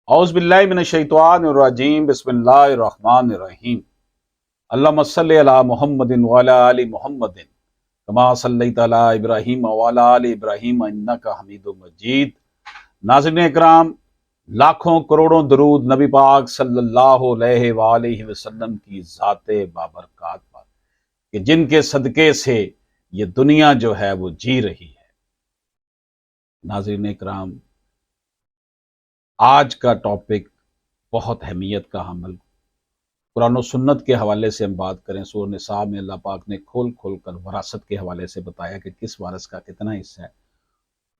औज़ बिल्लाहि मिनश्शैतानिर्रजीम बिस्मिल्लाहिर्रहमानिर्रहीम। अल्लाहुम्मा सल्लि अला मुहम्मदिन व अला आलि मुहम्मदिन कमा सल्लैता अला इब्राहीम व अला आलि इब्राहीम इन्नका हमीदुम मजीद। नाज़रीन इकराम, लाखों करोड़ों दरूद नबी पाक सल्लल्लाहु अलैहि वसल्लम की ज़ाते बाबरकात पर कि जिनके सदके से ये दुनिया जो है वो जी रही है। नाज़रीन इकराम, आज का टॉपिक बहुत अहमियत का हामिल, कुरान और सुन्नत के हवाले से हम बात करें। सूरह निसा में अल्लाह पाक ने खोल खोल कर वरासत के हवाले से बताया कि किस वारिस का कितना हिस्सा है।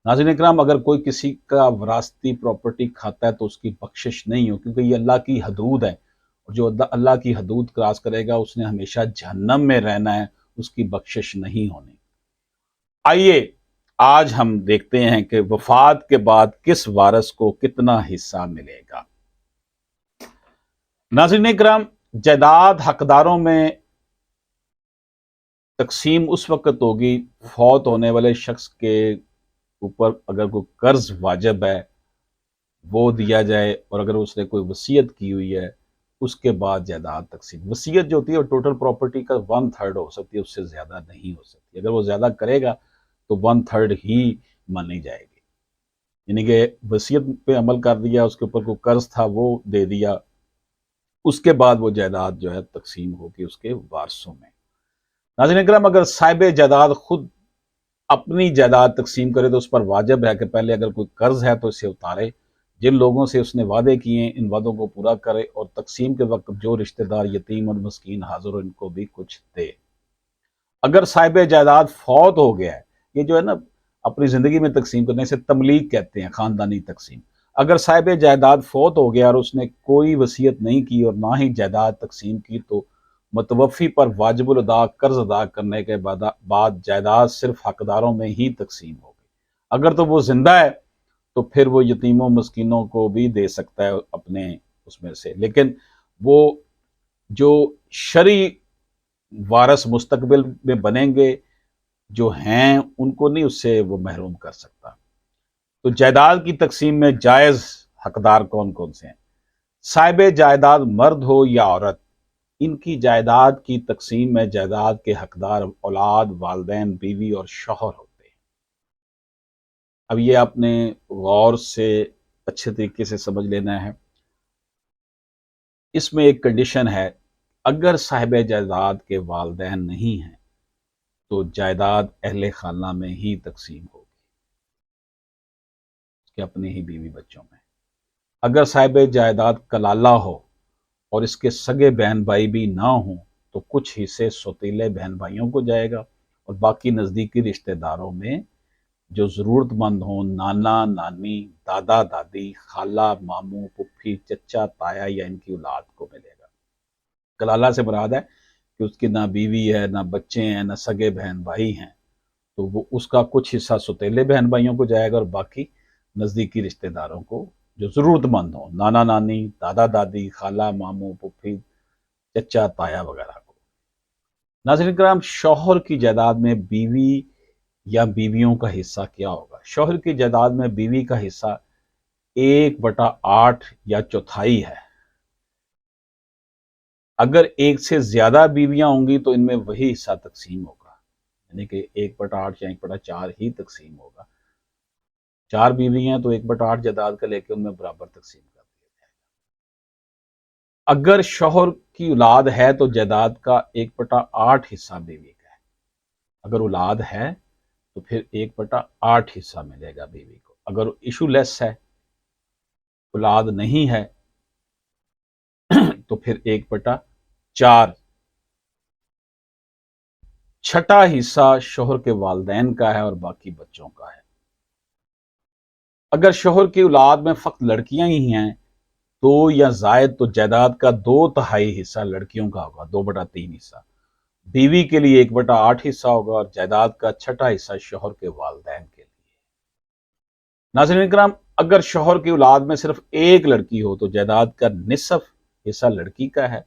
नाज़रीन इकराम, अगर कोई किसी का वरासती प्रॉपर्टी खाता है तो उसकी बख्शिश नहीं हो, क्योंकि ये अल्लाह की हदूद है, और जो अल्लाह की हदूद क्रॉस करेगा उसने हमेशा जहन्नम में रहना है, उसकी बख्शिश नहीं होनी। आइए आज हम देखते हैं कि वफात के बाद किस वारिस को कितना हिस्सा मिलेगा। नाज़रीन इकराम, जायदाद हकदारों में तकसीम उस वक्त होगी फौत होने वाले शख्स के ऊपर अगर कोई कर्ज वाजिब है वो दिया जाए, और अगर उसने कोई वसीयत की हुई है उसके बाद जायदाद तकसीम। वसीयत जो होती है वो टोटल प्रॉपर्टी का 1/3 हो सकती है, उससे ज़्यादा नहीं हो सकती। अगर वो ज़्यादा करेगा तो 1/3 ही मानी जाएगी। यानी कि वसीयत पे अमल कर दिया, उसके ऊपर कोई कर्ज था वो दे दिया, उसके बाद वो जायदाद जो है तकसीम होगी उसके वारसों में। नाज़रीन इकराम, अगर साहिब जायदाद खुद अपनी जायदाद तकसीम करे तो उस पर वाजिब है कि पहले अगर कोई कर्ज है तो इसे उतारे, जिन लोगों से उसने वादे किए हैं इन वादों को पूरा करे, और तकसीम के वक्त जो रिश्तेदार यतीम और मस्कीन हाजिर हो इनको भी कुछ दे। अगर साहिब जायदाद फौत हो गया है, ये जो है ना अपनी ज़िंदगी में तकसीम करने से तमलीग कहते हैं, ख़ानदानी तकसीम। अगर साहिब जायदाद फौत हो गया और उसने कोई वसीयत नहीं की और ना ही जायदाद तकसीम की, तो मतवफ़ी पर वाजिबुल अदा कर्ज अदा करने के बाद जायदाद सिर्फ हकदारों में ही तकसीम होगी। अगर तो वो जिंदा है तो फिर वो यतीमों मस्कीनों को भी दे सकता है अपने उसमें से, लेकिन वो जो शरी वारस मुस्तकबिल में बनेंगे जो हैं उनको नहीं उससे वो महरूम कर सकता। तो जायदाद की तकसीम में जायज़ हकदार कौन कौन से हैं? साहिब जायदाद मर्द हो या औरत, इनकी जायदाद की तकसीम में जायदाद के हकदार औलाद, वालिदैन, बीवी और शौहर होते हैं। अब ये आपने गौर से अच्छे तरीके से समझ लेना है। इसमें एक कंडीशन है, अगर साहिब जायदाद के वालिदैन नहीं हैं तो जायदाद अहले खाना में ही तकसीम होगी, कि अपने ही बीवी बच्चों में। अगर साहिब जायदाद कलाला हो और इसके सगे बहन भाई भी ना हों तो कुछ हिस्से सौतीले बहन भाइयों को जाएगा, और बाकी नज़दीकी रिश्तेदारों में जो ज़रूरतमंद हों, नाना नानी, दादा दादी, खाला मामू, पुप्पी, चचा, ताया या इनकी औलाद को मिलेगा। कलाला से मुराद है कि उसकी ना बीवी है, ना बच्चे हैं, ना सगे बहन भाई हैं, तो वो उसका कुछ हिस्सा सौतेले बहन भाइयों को जाएगा और बाकी नज़दीकी रिश्तेदारों को जो ज़रूरतमंद हो, नाना नानी, दादा दादी, खाला मामू, पुप्पी, चचा, ताया वगैरह को। नाज़रीन किराम, शौहर की जायदाद में बीवी या बीवियों का हिस्सा क्या होगा? शौहर की जायदाद में बीवी का हिस्सा 1/8 या चौथाई है। अगर एक से ज्यादा बीवियां होंगी तो इनमें वही हिस्सा तकसीम होगा, यानी कि 1/8 या 1/4 ही तकसीम होगा। 4 बीवी हैं तो 1/8 जायदाद का लेके उनमें बराबर तकसीम कर दिया जाएगा। अगर शौहर की औलाद है तो जायदाद का 1/8 हिस्सा बीवी का है। अगर औलाद है तो फिर 1/8 हिस्सा मिलेगा बीवी को। अगर इशू लेस है, औलाद नहीं है, तो फिर 1/4। छठा हिस्सा शौहर के वालिदैन का है और बाकी बच्चों का है। अगर शौहर की औलाद में फक्त लड़कियां ही हैं तो या जायद, तो जायदाद का 2/3 हिस्सा लड़कियों का होगा, 2/3 हिस्सा बीवी के लिए, 1/8 हिस्सा होगा, और जायदाद का छठा हिस्सा शौहर के वालिदैन के लिए। नाज़रीन इकराम, अगर शौहर की औलाद में सिर्फ एक लड़की हो तो जायदाद का निसफ हिस्सा लड़की का है,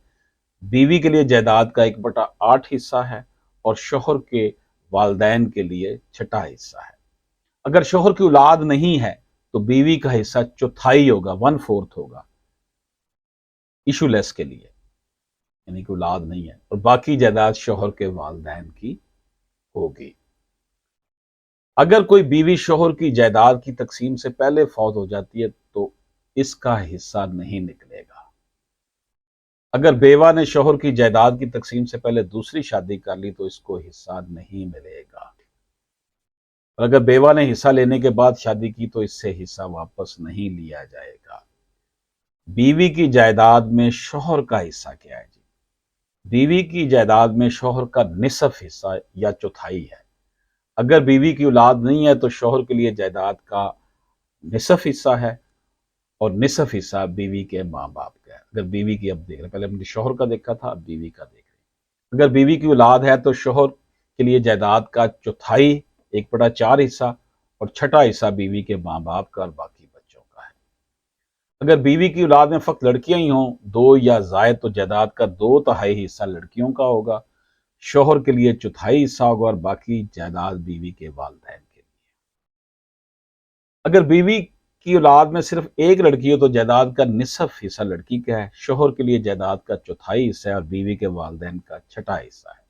बीवी के लिए जायदाद का 1/8 हिस्सा है, और शौहर के वालिदैन के लिए छठा हिस्सा है। अगर शौहर की औलाद नहीं है तो बीवी का हिस्सा चौथाई होगा, 1/4 होगा इशू लेस के लिए, यानी कि औलाद नहीं है, और बाकी जायदाद शौहर के वालिदैन की होगी। अगर कोई बीवी शौहर की जायदाद की तकसीम से पहले फौत हो जाती है तो इसका हिस्सा नहीं निकलेगा। अगर बेवा ने शौहर की जायदाद की तकसीम से पहले दूसरी शादी कर ली तो इसको हिस्सा नहीं मिलेगा, और अगर बेवा ने हिस्सा लेने के बाद शादी की तो इससे हिस्सा वापस नहीं लिया जाएगा। बीवी की जायदाद में शौहर का हिस्सा क्या है जी? बीवी की जायदाद में शौहर का निसफ हिस्सा या चौथाई है। अगर बीवी की औलाद नहीं है तो शौहर के लिए जायदाद का निसफ हिस्सा है, और निसफ हिस्सा बीवी के माँ बाप का है। अगर बीवी की, अब देख रहे हैं, पहले हमने शौहर का देखा था, अब बीवी का देख रहे हैं। अगर बीवी की औलाद है तो शौहर के लिए जायदाद का चौथाई 1/4 हिस्सा और छठा हिस्सा बीवी के माँ बाप का और बाकी बच्चों का है। अगर बीवी की औलाद में फक्त लड़कियां ही हों, 2 या जायद, तो जायदाद का 2/3 हिस्सा लड़कियों का होगा, शौहर के लिए चौथाई हिस्सा होगा और बाकी जायदाद बीवी के वालिदैन के लिए। अगर बीवी की औलाद में सिर्फ एक लड़की हो तो जायदाद का निसफ हिस्सा लड़की का है, शौहर के लिए जायदाद का चौथाई हिस्सा है और बीवी के वालिदैन का छठा हिस्सा है।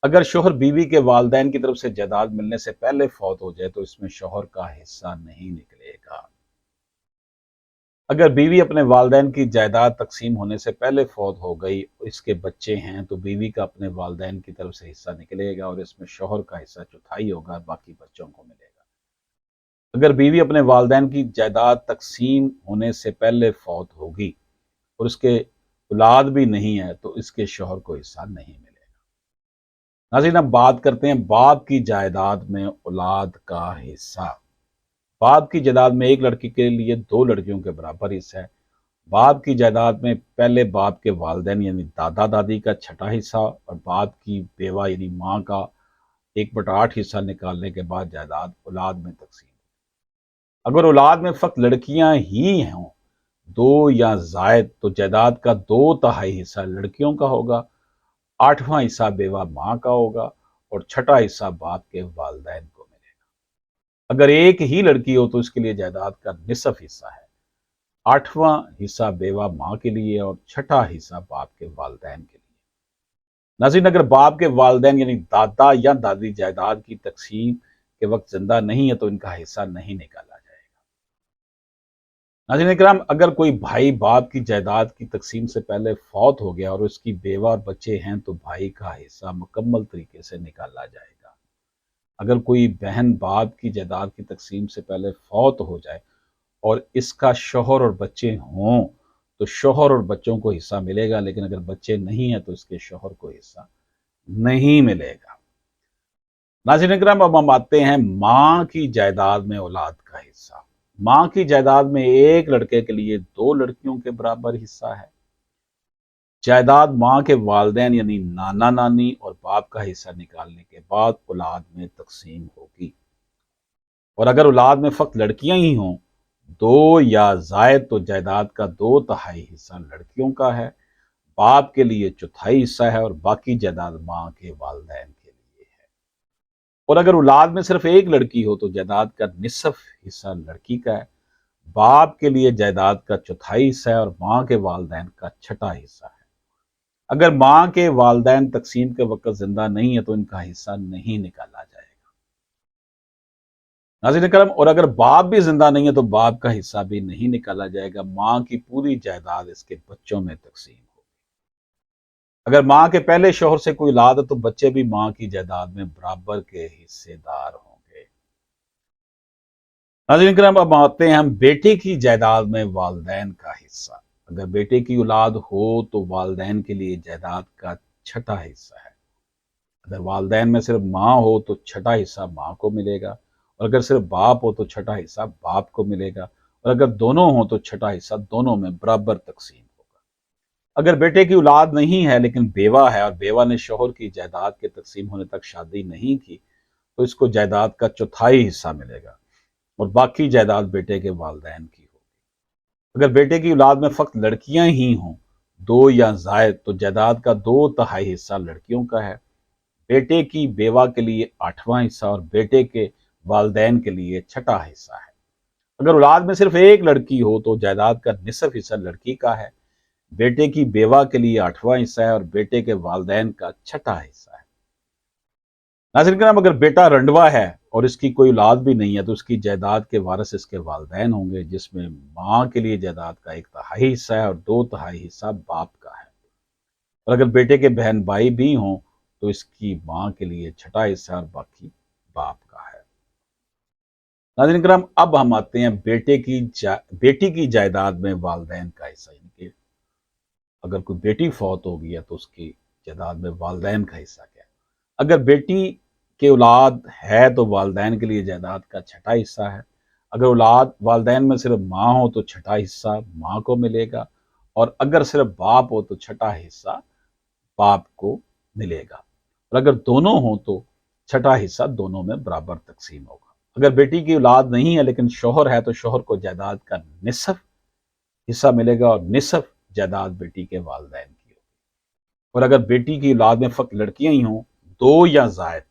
अगर शौहर बीवी के वालिदैन की तरफ से जायदाद मिलने से पहले फौत हो जाए तो इसमें शौहर का हिस्सा नहीं निकलेगा। अगर बीवी अपने वालिदैन की जायदाद तकसीम होने से पहले फौत हो गई, इसके बच्चे हैं, तो बीवी का अपने वालिदैन की तरफ से हिस्सा निकलेगा और इसमें शौहर का हिस्सा चौथाई होगा, बाकी बच्चों को मिलेगा। अगर बीवी अपने वालिदैन की जायदाद तकसीम होने से पहले फौत होगी और उसके औलाद भी नहीं है तो इसके शौहर को हिस्सा नहीं मिलेगा। नाज़रीन, अब बात करते हैं बाप की जायदाद में औलाद का हिस्सा। बाप की जायदाद में एक लड़की के लिए 2 लड़कियों के बराबर हिस्सा है। बाप की जायदाद में पहले बाप के वालिदैन यानी दादा दादी का छठा हिस्सा और बाप की बेवा यानी माँ का 1/8 हिस्सा निकालने के बाद जायदाद औलाद में तकसीम। अगर औलाद में फक्त लड़कियां ही हों, 2 या जायद, तो जायदाद का 2/3 हिस्सा लड़कियों का होगा, 8वां हिस्सा बेवा माँ का होगा और छठा हिस्सा बाप के वालिदैन को मिलेगा। अगर एक ही लड़की हो तो इसके लिए जायदाद का निसफ हिस्सा है, 8वां हिस्सा बेवा माँ के लिए और छठा हिस्सा बाप के वालिदैन के लिए। नाज़रीन, अगर बाप के वालिदैन यानी दादा या दादी जायदाद की तकसीम के वक्त जिंदा नहीं है तो इनका हिस्सा नहीं निकाला जाएगा। नाज़रीन इकराम, अगर कोई भाई बाप की जायदाद की तकसीम से पहले फौत हो गया और उसकी बेवा और बच्चे हैं तो भाई का हिस्सा मुकम्मल तरीके से निकाला जाएगा। अगर कोई बहन बाप की जायदाद की तकसीम से पहले फौत हो जाए और इसका शौहर और बच्चे हों तो शौहर और बच्चों को हिस्सा मिलेगा, लेकिन अगर बच्चे नहीं हैं तो इसके शौहर को हिस्सा नहीं मिलेगा। नाज़रीन इकराम, अब हम आते हैं माँ की जायदाद में औलाद का हिस्सा। माँ की जायदाद में एक लड़के के लिए 2 लड़कियों के बराबर हिस्सा है। जायदाद माँ के वालिदैन यानी नाना नानी और बाप का हिस्सा निकालने के बाद औलाद में तकसीम होगी, और अगर औलाद में फक्त लड़कियां ही हों, 2 या जायद, तो जायदाद का 2/3 हिस्सा लड़कियों का है, बाप के लिए चौथाई हिस्सा है और बाकी जायदाद माँ के वालिदैन के लिए है। और अगर औलाद में सिर्फ एक लड़की हो तो जायदाद का निसफ हिस्सा लड़की का है, बाप के लिए जायदाद का चौथाई हिस्सा है और माँ के वालिदैन का छठा हिस्सा है। अगर माँ के वालिदैन तकसीम के वक्त जिंदा नहीं है तो इनका हिस्सा नहीं निकाला जाएगा। नाज़रीन करम, और अगर बाप भी जिंदा नहीं है तो बाप का हिस्सा भी नहीं निकाला जाएगा। माँ की पूरी जायदाद इसके बच्चों में तकसीम होगी। अगर माँ के पहले शौहर से कोई औलाद है तो बच्चे भी माँ की जायदाद में बराबर के हिस्सेदार होंगे। नाज़रीन करम, अब आते हैं हम बेटे की जायदाद में वालिदैन का हिस्सा। अगर बेटे की औलाद हो तो वालिदैन के लिए जायदाद का छठा हिस्सा है। अगर वालिदैन में सिर्फ माँ हो तो छठा हिस्सा माँ को मिलेगा, और अगर सिर्फ बाप हो तो छठा हिस्सा बाप को मिलेगा, और अगर दोनों हो तो छठा हिस्सा दोनों में बराबर तकसीम होगा। अगर बेटे की औलाद नहीं है लेकिन बेवा है और बेवा ने शौहर की जायदाद के तकसीम होने तक शादी नहीं की तो इसको जायदाद का चौथाई हिस्सा मिलेगा और बाकी जायदाद बेटे के वालिदैन की होगी। अगर बेटे की औलाद में फक्त लड़कियां ही हों, 2 या जायद, तो जायदाद का 2/3 हिस्सा लड़कियों का है, बेटे की बेवा के लिए 8वां हिस्सा और बेटे के वालिदैन के लिए छठा हिस्सा है। اگر اولاد میں صرف ایک لڑکی ہو تو جائیداد کا نصف حصہ لڑکی کا ہے، بیٹے کی بیوہ کے لیے 8واں حصہ ہے اور بیٹے کے والدین کا 6واں حصہ ہے۔ ناظرین کرام، اگر بیٹا رنڈوا ہے اور اس کی کوئی اولاد بھی نہیں ہے تو اس کی جائیداد کے وارث اس کے والدین ہوں گے، جس میں ماں کے لیے جائیداد کا 1/3 حصہ ہے اور 2/3 حصہ باپ کا ہے۔ اور اگر بیٹے کے بہن بھائی بھی ہوں تو اس کی ماں کے لیے 6واں حصہ اور باقی باپ کا ہے۔ ناظرین کرام، اب ہم آتے ہیں بیٹی کی جائیداد میں والدین کا حصہ، یعنی کہ اگر کوئی بیٹی فوت ہو گئی ہے تو اس کی جائیداد میں والدین کا حصہ کیا ہے۔ اگر بیٹی کے اولاد ہے تو والدین کے لیے جائیداد کا 6واں حصہ ہے۔ اگر اولاد والدین میں صرف ماں ہو تو 6واں حصہ ماں کو ملے گا، اور اگر صرف باپ ہو تو 6واں حصہ باپ کو ملے گا، اور اگر دونوں ہوں تو 6واں حصہ دونوں میں برابر تقسیم ہوگا۔ اگر بیٹی کی اولاد نہیں ہے لیکن شوہر ہے تو شوہر کو جائیداد کا نصف حصہ ملے گا، اور نصف جائیداد بیٹی کے والدین کی ہوگی۔ اور اگر بیٹی کی اولاد میں فقط لڑکیاں ہی ہوں، 2 یا زائد،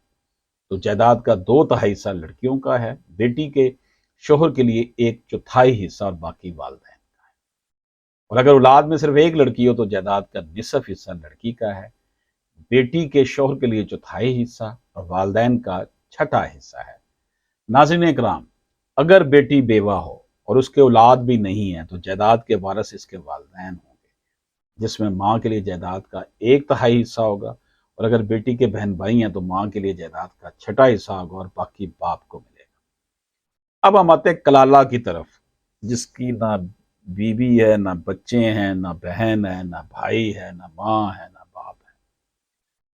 تو جائیداد کا 2/3 حصہ لڑکیوں کا ہے، بیٹی کے شوہر کے لیے 1/4 حصہ اور باقی والدین کا ہے۔ اور اگر اولاد میں صرف ایک لڑکی ہو تو جائیداد کا نصف حصہ لڑکی کا ہے، بیٹی کے شوہر کے لیے 1/4 حصہ اور والدین کا 6واں حصہ ہے۔ ناظرین اکرام، اگر بیٹی بیوہ ہو اور اس کے اولاد بھی نہیں ہے تو جائیداد کے وارث اس کے والدین ہوں گے، جس میں ماں کے لیے جائیداد کا 1/3 حصہ ہوگا، اور اگر بیٹی کے بہن بھائی ہیں تو ماں کے لیے جائیداد کا 6واں حصہ ہوگا اور باقی باپ کو ملے گا۔ اب ہم آتے ہیں کلالہ کی طرف، جس کی نہ بیوی ہے، نہ بچے ہیں، نہ بہن ہے، نہ بھائی ہے، نہ ماں ہے، نہ باپ ہے۔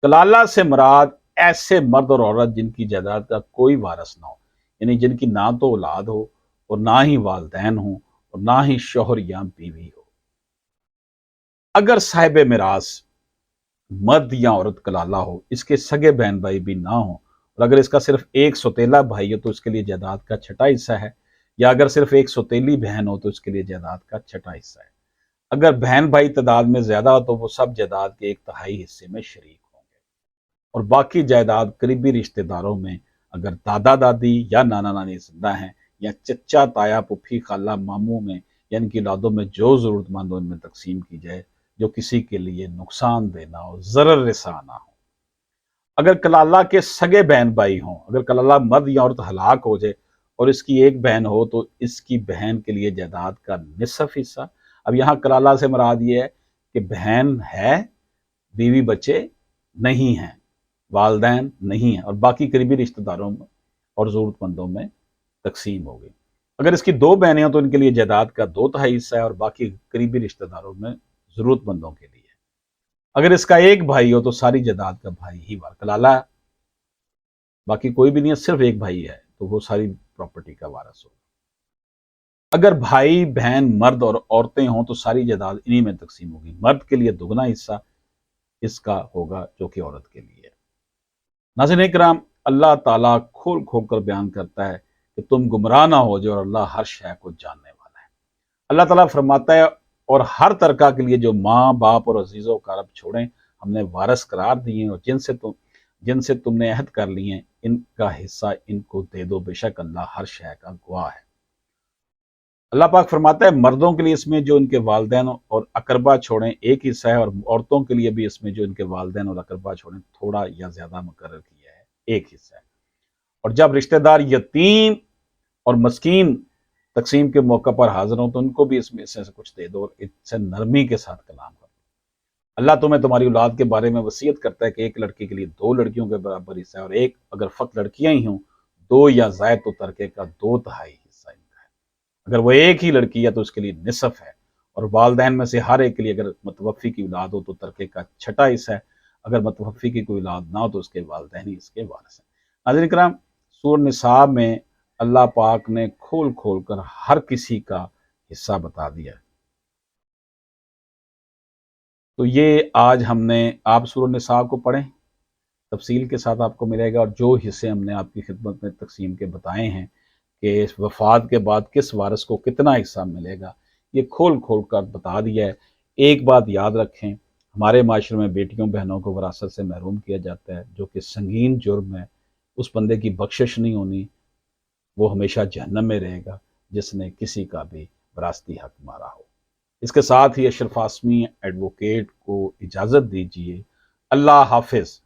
کلالہ سے مراد ایسے مرد اور عورت جن کی جائیداد کا کوئی وارث نہ ہو، یعنی جن کی نہ تو اولاد ہو اور نہ ہی والدین ہوں اور نہ ہی شوہر یا بیوی ہو۔ اگر صاحب میراث مرد یا عورت کلالہ ہو، اس کے سگے بہن بھائی بھی نہ ہوں، اور اگر اس کا صرف ایک سوتیلا بھائی ہو تو اس کے لیے جائیداد کا 6واں حصہ ہے، یا اگر صرف ایک سوتیلی بہن ہو تو اس کے لیے جائیداد کا 6واں حصہ ہے۔ اگر بہن بھائی تعداد میں زیادہ ہو تو وہ سب جائیداد کے 1/3 حصے میں شریک ہوں گے، اور باقی جائیداد قریبی رشتہ داروں میں اگر دادا دادی یا نانا نانی زندہ ہیں، یا چچا تایا پھوپھی خالہ ماموں میں، یعنی کہ اولادوں میں جو ضرورت مند ہو ان میں تقسیم کی جائے، جو کسی کے لیے نقصان دہ نہ ہو، ضرر رساں نہ ہو۔ اگر کلالہ کے سگے بہن بھائی ہوں، اگر کلالہ مرد یا عورت ہلاک ہو جائے اور اس کی ایک بہن ہو تو اس کی بہن کے لیے جائیداد کا نصف حصہ۔ اب یہاں کلالہ سے مراد یہ ہے کہ بہن ہے، بیوی بچے نہیں ہیں، والدین نہیں ہیں، اور باقی قریبی رشتہ داروں میں اور ضرورت مندوں میں تقسیم ہوگی۔ اگر اس کی 2 بہنیں ہوں تو ان کے لیے جائیداد کا 2/3 حصہ ہے اور باقی قریبی رشتہ داروں میں ضرورت مندوں کے لیے۔ اگر اس کا ایک بھائی ہو تو ساری جائیداد کا بھائی ہی کلالہ ہے، باقی کوئی بھی نہیں ہے، صرف ایک بھائی ہے تو وہ ساری پراپرٹی کا وارث ہوگا۔ اگر بھائی بہن مرد اور عورتیں ہوں تو ساری جائیداد انہی میں تقسیم ہوگی۔ مرد کے لیے 2 حصہ اس کا ہوگا جو کہ عورت کے لیے ہے۔ ناظرین کرام، اللہ تعالیٰ کھول کھول کر بیان کرتا ہے کہ تم گمراہ نہ ہو جاؤ، اور اللہ ہر شے کو جاننے والا ہے۔ اللہ تعالیٰ فرماتا ہے، اور ہر ترکہ کے لیے جو ماں باپ اور عزیز و اقارب چھوڑیں ہم نے وارث قرار دیے، اور جن سے تم نے عہد کر لی ہیں ان کا حصہ ان کو دے دو، بے شک اللہ ہر شے کا گواہ ہے۔ اللہ پاک فرماتا ہے مردوں کے لیے اس میں جو ان کے والدین اور اقربا چھوڑیں ایک حصہ ہے، اور عورتوں کے لیے بھی اس میں جو ان کے والدین اور اقربا چھوڑیں تھوڑا یا زیادہ مقرر کیا ہے، ایک حصہ ہے۔ اور جب رشتہ دار یتیم اور مسکین تقسیم کے موقع پر حاضر ہوں تو ان کو بھی اس میں سے کچھ دے دو، اور اس سے نرمی کے ساتھ کلام کرو۔ اللہ تمہیں تمہاری اولاد کے بارے میں وصیت کرتا ہے کہ ایک لڑکی کے لیے 2 لڑکیوں کے برابر حصہ ہے، اور ایک اگر فقط لڑکیاں ہی ہوں 2 یا زائد تو ترکے کا 2/3 حصہ ان کا ہے۔ اگر وہ ایک ہی لڑکی ہے تو اس کے لیے نصف ہے، اور والدین میں سے ہر ایک کے لیے اگر متوفی کی اولاد ہو تو ترکے کا 6واں حصہ ہے، اگر متوفی کی کوئی اولاد نہ ہو تو اس کے والدین ہی اس کے وارث ہیں۔ ناظرین کرام، سورہ نساء میں اللہ پاک نے کھول کھول کر ہر کسی کا حصہ بتا دیا ہے۔ تو یہ آج ہم نے آپ سورہ نساء کو پڑھیں، تفصیل کے ساتھ آپ کو ملے گا، اور جو حصے ہم نے آپ کی خدمت میں تقسیم کے بتائے ہیں کہ اس وفات کے بعد کس وارث کو کتنا حصہ ملے گا، یہ کھول کھول کر بتا دیا ہے۔ ایک بات یاد رکھیں، ہمارے معاشرے میں بیٹیوں بہنوں کو وراثت سے محروم کیا جاتا ہے، جو کہ سنگین جرم ہے۔ اس بندے کی بخشش نہیں ہونی، وہ ہمیشہ جہنم میں رہے گا۔ جس نے کسی کا بھی وراثتی حق مارا ہو۔ اس کے ساتھ ہی اشرف اعظمی ایڈوکیٹ کو اجازت دیجیے۔ اللہ حافظ۔